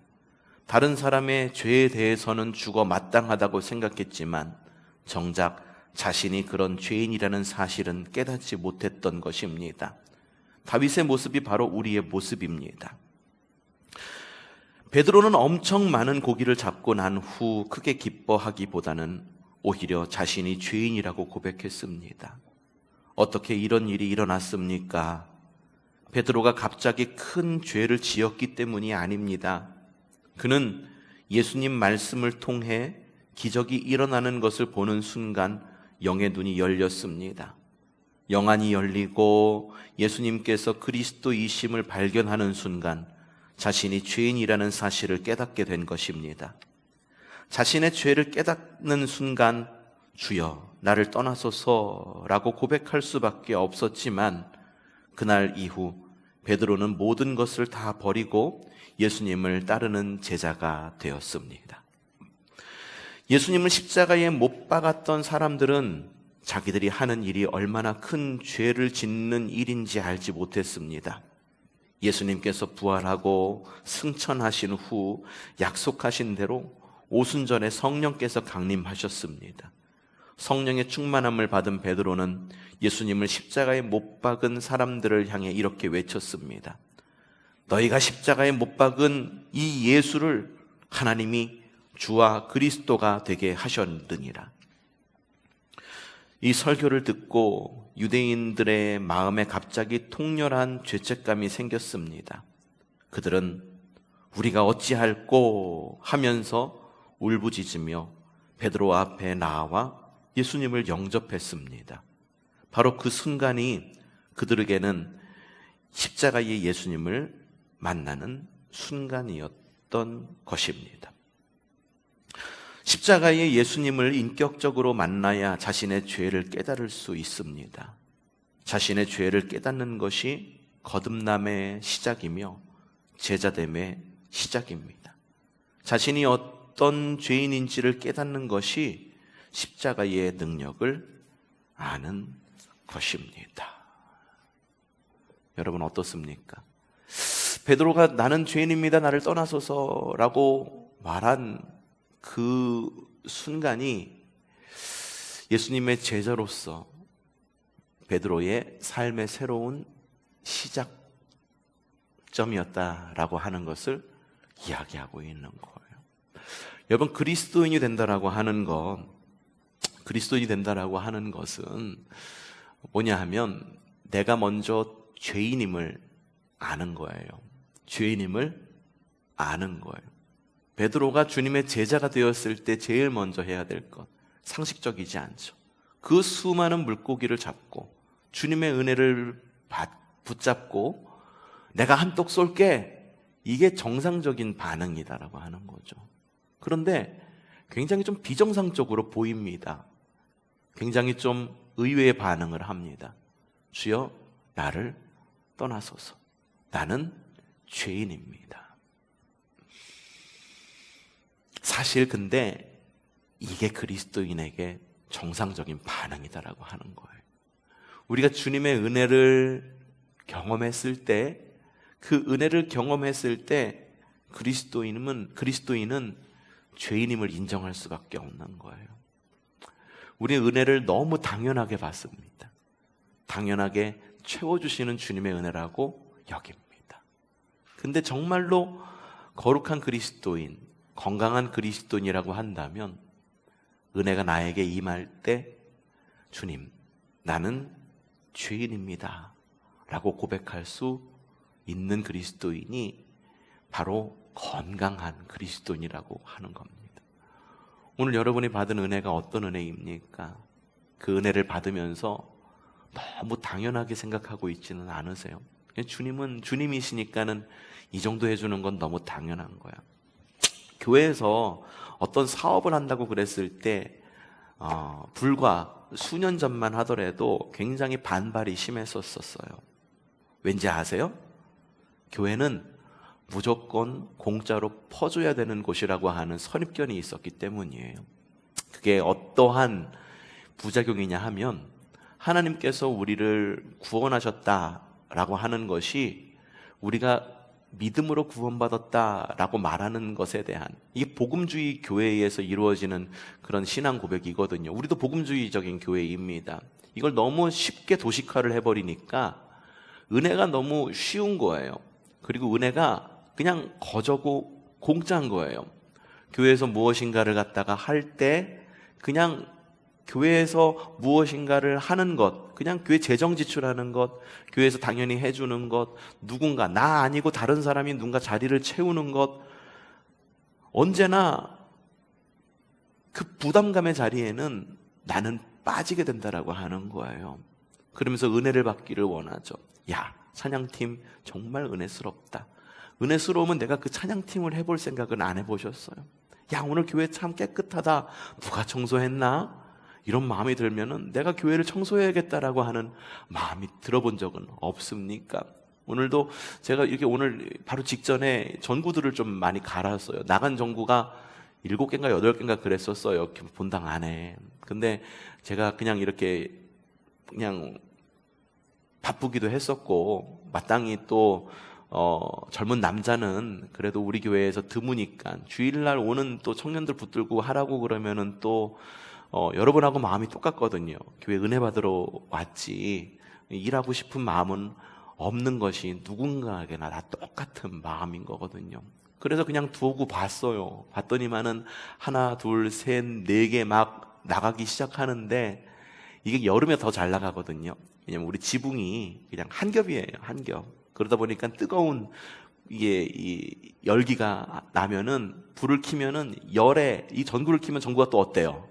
S1: 다른 사람의 죄에 대해서는 죽어 마땅하다고 생각했지만 정작 자신이 그런 죄인이라는 사실은 깨닫지 못했던 것입니다. 다윗의 모습이 바로 우리의 모습입니다. 베드로는 엄청 많은 고기를 잡고 난 후 크게 기뻐하기보다는 오히려 자신이 죄인이라고 고백했습니다. 어떻게 이런 일이 일어났습니까? 베드로가 갑자기 큰 죄를 지었기 때문이 아닙니다. 그는 예수님 말씀을 통해 기적이 일어나는 것을 보는 순간 영의 눈이 열렸습니다. 영안이 열리고 예수님께서 그리스도이심을 발견하는 순간 자신이 죄인이라는 사실을 깨닫게 된 것입니다. 자신의 죄를 깨닫는 순간 주여 나를 떠나소서라고 고백할 수밖에 없었지만 그날 이후 베드로는 모든 것을 다 버리고 예수님을 따르는 제자가 되었습니다. 예수님을 십자가에 못 박았던 사람들은 자기들이 하는 일이 얼마나 큰 죄를 짓는 일인지 알지 못했습니다. 예수님께서 부활하고 승천하신 후 약속하신 대로 오순절에 성령께서 강림하셨습니다. 성령의 충만함을 받은 베드로는 예수님을 십자가에 못 박은 사람들을 향해 이렇게 외쳤습니다. 너희가 십자가에 못 박은 이 예수를 하나님이 주와 그리스도가 되게 하셨느니라. 이 설교를 듣고 유대인들의 마음에 갑자기 통렬한 죄책감이 생겼습니다. 그들은 우리가 어찌할꼬 하면서 울부짖으며 베드로 앞에 나와 예수님을 영접했습니다. 바로 그 순간이 그들에게는 십자가의 예수님을 만나는 순간이었던 것입니다. 십자가의 예수님을 인격적으로 만나야 자신의 죄를 깨달을 수 있습니다. 자신의 죄를 깨닫는 것이 거듭남의 시작이며 제자됨의 시작입니다. 자신이 어떤 죄인인지를 깨닫는 것이 십자가의 능력을 아는 것입니다. 여러분 어떻습니까? 베드로가 나는 죄인입니다. 나를 떠나소서라고 말한 그 순간이 예수님의 제자로서 베드로의 삶의 새로운 시작점이었다라고 하는 것을 이야기하고 있는 거예요. 여러분 그리스도인이 된다라고 하는 것은 뭐냐 하면 내가 먼저 죄인임을 아는 거예요. 죄인임을 아는 거예요. 베드로가 주님의 제자가 되었을 때 제일 먼저 해야 될 것, 상식적이지 않죠. 그 수많은 물고기를 잡고 주님의 은혜를 붙잡고 내가 한턱 쏠게, 이게 정상적인 반응이다라고 하는 거죠. 그런데 굉장히 좀 비정상적으로 보입니다. 굉장히 좀 의외의 반응을 합니다. 주여 나를 떠나소서. 나는 죄인입니다. 사실 근데 이게 그리스도인에게 정상적인 반응이다라고 하는 거예요. 우리가 주님의 은혜를 경험했을 때, 그 은혜를 경험했을 때 그리스도인은 죄인임을 인정할 수밖에 없는 거예요. 우리의 은혜를 너무 당연하게 받습니다. 당연하게 채워주시는 주님의 은혜라고 여깁니다. 근데 정말로 거룩한 그리스도인, 건강한 그리스도인이라고 한다면 은혜가 나에게 임할 때 주님, 나는 죄인입니다 라고 고백할 수 있는 그리스도인이 바로 건강한 그리스도인이라고 하는 겁니다. 오늘 여러분이 받은 은혜가 어떤 은혜입니까? 그 은혜를 받으면서 너무 당연하게 생각하고 있지는 않으세요? 주님은 주님이시니까는 이 정도 해주는 건 너무 당연한 거야. 교회에서 어떤 사업을 한다고 그랬을 때 불과 수년 전만 하더라도 굉장히 반발이 심했었어요. 왠지 아세요? 교회는 무조건 공짜로 퍼줘야 되는 곳이라고 하는 선입견이 있었기 때문이에요. 그게 어떠한 부작용이냐 하면 하나님께서 우리를 구원하셨다라고 하는 것이 우리가 믿음으로 구원받았다라고 말하는 것에 대한, 이게 복음주의 교회에서 이루어지는 그런 신앙 고백이거든요. 우리도 복음주의적인 교회입니다. 이걸 너무 쉽게 도식화를 해버리니까 은혜가 너무 쉬운 거예요. 그리고 은혜가 그냥 거저고 공짜인 거예요. 교회에서 무엇인가를 갖다가 할 때 그냥 교회에서 무엇인가를 하는 것, 그냥 교회 재정 지출하는 것, 교회에서 당연히 해주는 것, 누군가 나 아니고 다른 사람이 누군가 자리를 채우는 것, 언제나 그 부담감의 자리에는 나는 빠지게 된다라고 하는 거예요. 그러면서 은혜를 받기를 원하죠. 야, 찬양팀 정말 은혜스럽다. 은혜스러우면 내가 그 찬양팀을 해볼 생각은 안 해보셨어요? 야, 오늘 교회 참 깨끗하다. 누가 청소했나? 이런 마음이 들면은 내가 교회를 청소해야겠다라고 하는 마음이 들어본 적은 없습니까? 오늘도 제가 이렇게 오늘 바로 직전에 전구들을 좀 많이 갈았어요. 나간 전구가 7개인가 8개인가 그랬었어요. 본당 안에. 근데 제가 그냥 이렇게 그냥 바쁘기도 했었고, 마땅히 또 젊은 남자는 그래도 우리 교회에서 드무니까 주일날 오는 또 청년들 붙들고 하라고 그러면은 또 여러분하고 마음이 똑같거든요. 교회 은혜 받으러 왔지 일하고 싶은 마음은 없는 것이 누군가에게나 다 똑같은 마음인 거거든요. 그래서 그냥 두고 봤어요. 봤더니만은 하나, 둘, 셋, 4개 막 나가기 시작하는데 이게 여름에 더 잘 나가거든요. 왜냐면 우리 지붕이 그냥 한 겹이에요. 한 겹. 그러다 보니까 뜨거운 이게 이 열기가 나면은 불을 켜면은 열에 이 전구를 켜면 전구가 또 어때요?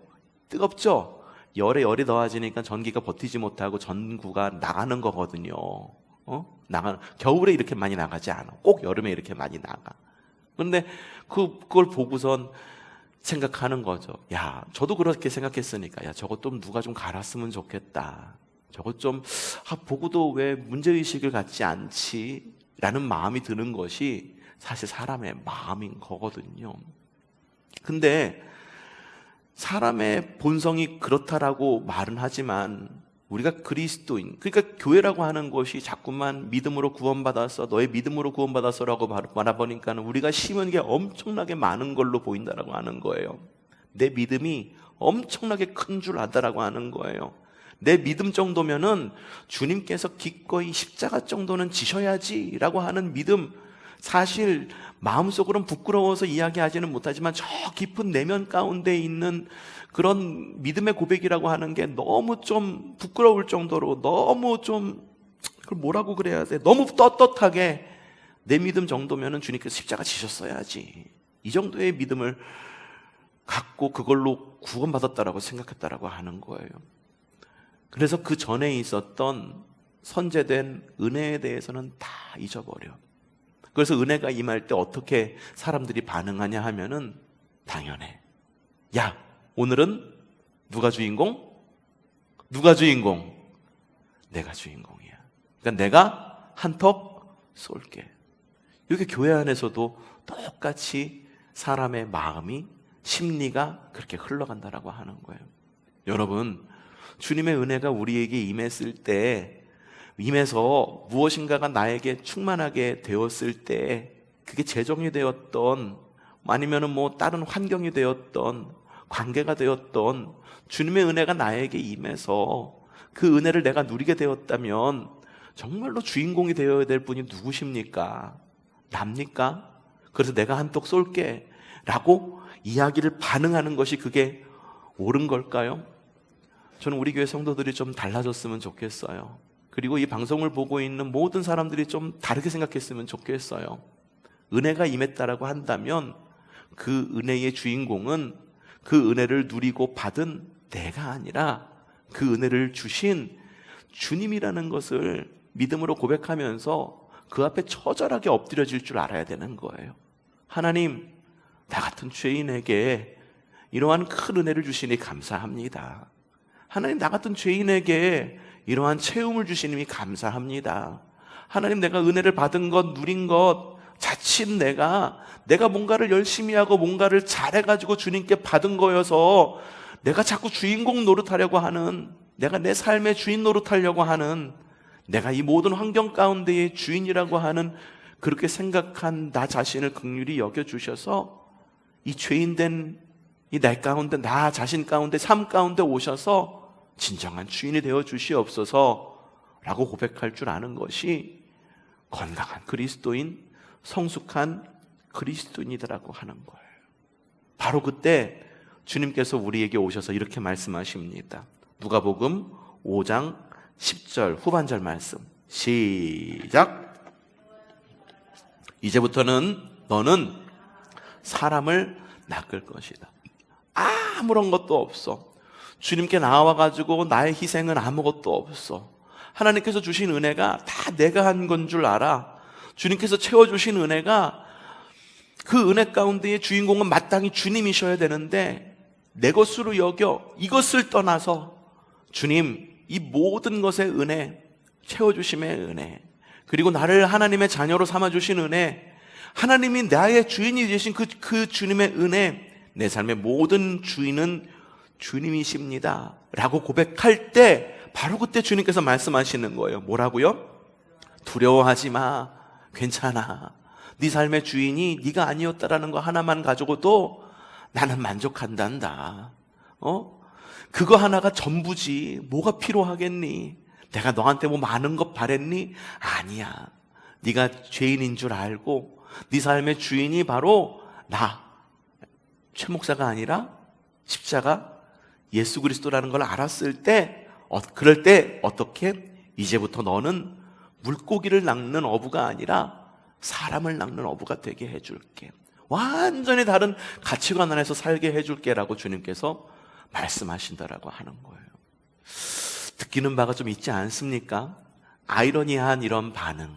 S1: 뜨겁죠? 열에 열이 더해지니까 전기가 버티지 못하고 전구가 나가는 거거든요. 겨울에 이렇게 많이 나가지 않아. 꼭 여름에 이렇게 많이 나가. 그런데 그걸 보고선 생각하는 거죠. 야, 저도 그렇게 생각했으니까 야, 저것 좀 누가 좀 갈았으면 좋겠다. 저것 좀 보고도 왜 문제의식을 갖지 않지? 라는 마음이 드는 것이 사실 사람의 마음인 거거든요. 근데 사람의 본성이 그렇다라고 말은 하지만 우리가 그리스도인, 그러니까 교회라고 하는 것이 자꾸만 믿음으로 구원받았어, 너의 믿음으로 구원받았어라고 말해보니까 우리가 심은 게 엄청나게 많은 걸로 보인다라고 하는 거예요. 내 믿음이 엄청나게 큰 줄 안다라고 하는 거예요. 내 믿음 정도면은 주님께서 기꺼이 십자가 정도는 지셔야지라고 하는 믿음, 사실 마음속으로는 부끄러워서 이야기하지는 못하지만 저 깊은 내면 가운데 있는 그런 믿음의 고백이라고 하는 게 너무 좀 부끄러울 정도로 너무 좀 그걸 뭐라고 그래야 돼? 너무 떳떳하게 내 믿음 정도면은 주님께서 십자가 지셨어야지. 이 정도의 믿음을 갖고 그걸로 구원받았다라고 생각했다라고 하는 거예요. 그래서 그 전에 있었던 선제된 은혜에 대해서는 다 잊어버려. 그래서 은혜가 임할 때 어떻게 사람들이 반응하냐 하면은 당연해. 야, 오늘은 누가 주인공? 누가 주인공? 내가 주인공이야. 그러니까 내가 한턱 쏠게. 이렇게 교회 안에서도 똑같이 사람의 마음이 심리가 그렇게 흘러간다라고 하는 거예요. 여러분, 주님의 은혜가 우리에게 임했을 때, 임해서 무엇인가가 나에게 충만하게 되었을 때, 그게 재정이 되었던, 아니면은 뭐 다른 환경이 되었던, 관계가 되었던, 주님의 은혜가 나에게 임해서 그 은혜를 내가 누리게 되었다면 정말로 주인공이 되어야 될 분이 누구십니까? 납니까? 그래서 내가 한턱 쏠게 라고 이야기를 반응하는 것이 그게 옳은 걸까요? 저는 우리 교회 성도들이 좀 달라졌으면 좋겠어요. 그리고 이 방송을 보고 있는 모든 사람들이 좀 다르게 생각했으면 좋겠어요. 은혜가 임했다라고 한다면 그 은혜의 주인공은 그 은혜를 누리고 받은 내가 아니라 그 은혜를 주신 주님이라는 것을 믿음으로 고백하면서 그 앞에 처절하게 엎드려질 줄 알아야 되는 거예요. 하나님, 나 같은 죄인에게 이러한 큰 은혜를 주시니 감사합니다. 하나님, 나 같은 죄인에게 이러한 체험을 주시니 감사합니다. 하나님, 내가 은혜를 받은 것, 누린 것, 자칫 내가 뭔가를 열심히 하고 뭔가를 잘해가지고 주님께 받은 거여서 내가 자꾸 주인공 노릇하려고 하는, 내가 내 삶의 주인 노릇하려고 하는, 내가 이 모든 환경 가운데의 주인이라고 하는 그렇게 생각한 나 자신을 긍휼히 여겨주셔서 이 죄인된 이 내 가운데, 나 자신 가운데, 삶 가운데 오셔서 진정한 주인이 되어 주시옵소서 라고 고백할 줄 아는 것이 건강한 그리스도인, 성숙한 그리스도인이라고 하는 거예요. 바로 그때 주님께서 우리에게 오셔서 이렇게 말씀하십니다. 누가복음 5장 10절 후반절 말씀 시작. 이제부터는 너는 사람을 낚을 것이다. 아무런 것도 없어. 주님께 나와가지고 나의 희생은 아무것도 없어. 하나님께서 주신 은혜가 다 내가 한 건 줄 알아. 주님께서 채워주신 은혜가, 그 은혜 가운데의 주인공은 마땅히 주님이셔야 되는데 내 것으로 여겨 이것을 떠나서 주님, 이 모든 것의 은혜, 채워주심의 은혜, 그리고 나를 하나님의 자녀로 삼아주신 은혜, 하나님이 나의 주인이 되신 그 주님의 은혜, 내 삶의 모든 주인은 주님이십니다 라고 고백할 때 바로 그때 주님께서 말씀하시는 거예요. 뭐라고요? 두려워하지 마. 괜찮아. 네 삶의 주인이 네가 아니었다라는 거 하나만 가지고도 나는 만족한단다. 그거 하나가 전부지. 뭐가 필요하겠니? 내가 너한테 뭐 많은 것 바랬니? 아니야. 네가 죄인인 줄 알고 네 삶의 주인이 바로 나, 최 목사가 아니라 십자가 예수 그리스도라는 걸 알았을 때, 그럴 때 어떻게? 이제부터 너는 물고기를 낚는 어부가 아니라 사람을 낚는 어부가 되게 해줄게. 완전히 다른 가치관 안에서 살게 해줄게 라고 주님께서 말씀하신다라고 하는 거예요. 느끼는 바가 좀 있지 않습니까? 아이러니한 이런 반응,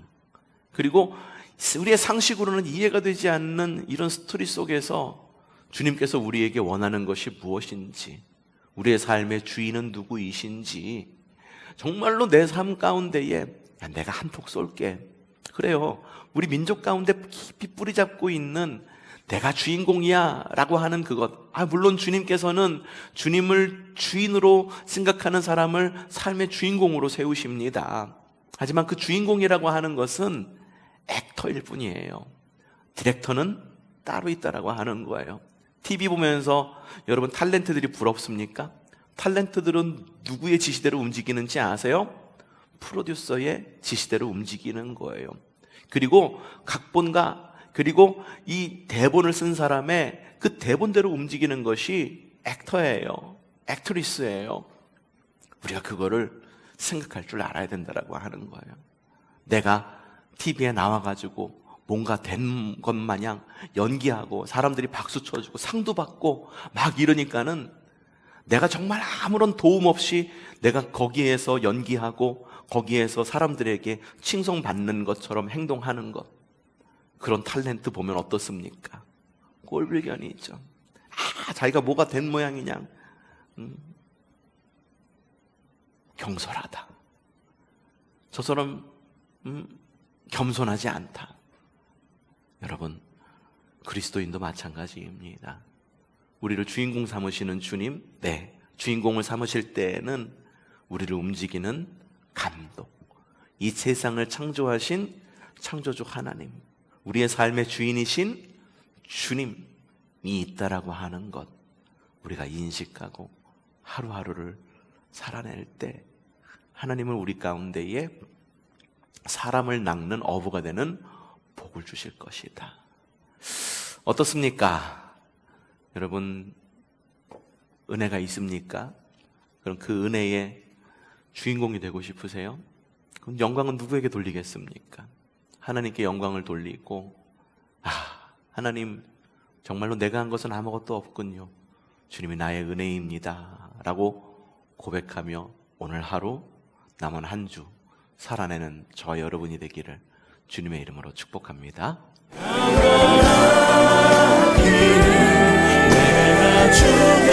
S1: 그리고 우리의 상식으로는 이해가 되지 않는 이런 스토리 속에서 주님께서 우리에게 원하는 것이 무엇인지, 우리의 삶의 주인은 누구이신지, 정말로 내 삶 가운데에 내가 한턱 쏠게. 그래요. 우리 민족 가운데 깊이 뿌리 잡고 있는 내가 주인공이야 라고 하는 그것. 물론 주님께서는 주님을 주인으로 생각하는 사람을 삶의 주인공으로 세우십니다. 하지만 그 주인공이라고 하는 것은 액터일 뿐이에요. 디렉터는 따로 있다라고 하는 거예요. TV 보면서 여러분 탤런트들이 부럽습니까? 탤런트들은 누구의 지시대로 움직이는지 아세요? 프로듀서의 지시대로 움직이는 거예요. 그리고 각본가, 그리고 이 대본을 쓴 사람의 그 대본대로 움직이는 것이 액터예요. 액트리스예요. 우리가 그거를 생각할 줄 알아야 된다라고 하는 거예요. 내가 TV에 나와가지고 뭔가 된 것 마냥 연기하고 사람들이 박수 쳐주고 상도 받고 막 이러니까는 내가 정말 아무런 도움 없이 내가 거기에서 연기하고 거기에서 사람들에게 칭송받는 것처럼 행동하는 것, 그런 탤런트 보면 어떻습니까? 꼴불견이죠. 자기가 뭐가 된 모양이냐. 경솔하다. 저 사람 겸손하지 않다. 여러분, 그리스도인도 마찬가지입니다. 우리를 주인공 삼으시는 주님, 네, 주인공을 삼으실 때는 우리를 움직이는 감독, 이 세상을 창조하신 창조주 하나님, 우리의 삶의 주인이신 주님이 있다라고 하는 것, 우리가 인식하고 하루하루를 살아낼 때 하나님은 우리 가운데에 사람을 낚는 어부가 되는 복을 주실 것이다. 어떻습니까? 여러분, 은혜가 있습니까? 그럼 그 은혜의 주인공이 되고 싶으세요? 그럼 영광은 누구에게 돌리겠습니까? 하나님께 영광을 돌리고, 하나님 정말로 내가 한 것은 아무것도 없군요. 주님이 나의 은혜입니다 라고 고백하며 오늘 하루 남은 한 주 살아내는 저와 여러분이 되기를 주님의 이름으로 축복합니다.
S2: 내가 주께